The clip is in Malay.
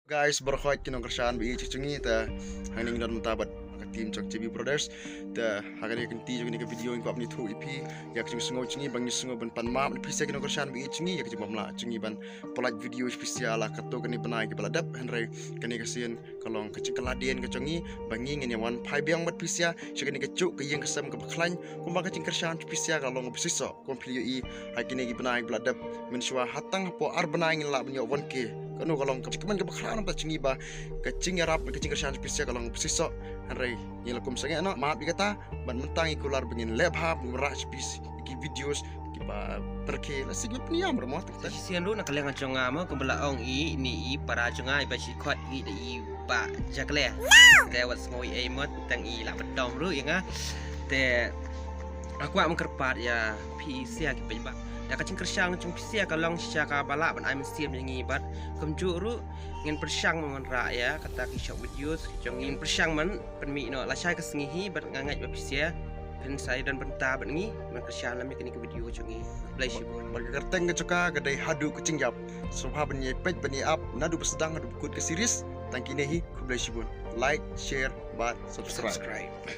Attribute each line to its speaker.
Speaker 1: Guys, berkhot kinong kersaan bi cicungi ta haning dan mentabat tim cok JB Brothers ta hagan yakin ti jog ni ke video ko apni thu ipi yak chung sungo cungi bang ni sungo ban pan map ni pisa kinong kersaan bi cungi yak jom mamla cungi ban polat video spesial la kato kani banai ke baladap henry kani kasian kalong kecing keladien ke cungi bangi ngin wan pai biang mat pisia syakani ke cuk ke yang kesam ke baklan kumba kecing kersaan spesial kalong besiso komplio i hakini ki banai baladap mensua hatang po ar banai ngin la banyo wonke kanu kalong keman ke baklan ta cungi ba kecing yarap kecing kersaan spesial kalong besiso henry ni lakum sange no maaf dikata ban mentang ikular bengin lebhab merah spes iki videos kiba perke la sigi pniam remo ta
Speaker 2: Sian lu nak kaleng conga mo kembala ong i ni i para conga i bashi khot i de i ba jakle te wat ngoi e mot tang i la bedom ru inga te aku am kerpat ya pi sia ki ba da kacing kersang cung sia kalong sia ka bala ban ai mesti mengi bat kemju ru ngin persang mon ra ya kata ki shop videos jong ngin persang man penmi no la sai ka sengihi bat ngangai ba sia pen saya dan benta bat ngi man kersang lam ni ke video jongi play shibon
Speaker 1: berkerteng ke coka kedai hadu kucing jap subha benye page beni up nadu bersedang adu kut ke series tangki nehi kublai shibun like share but subscribe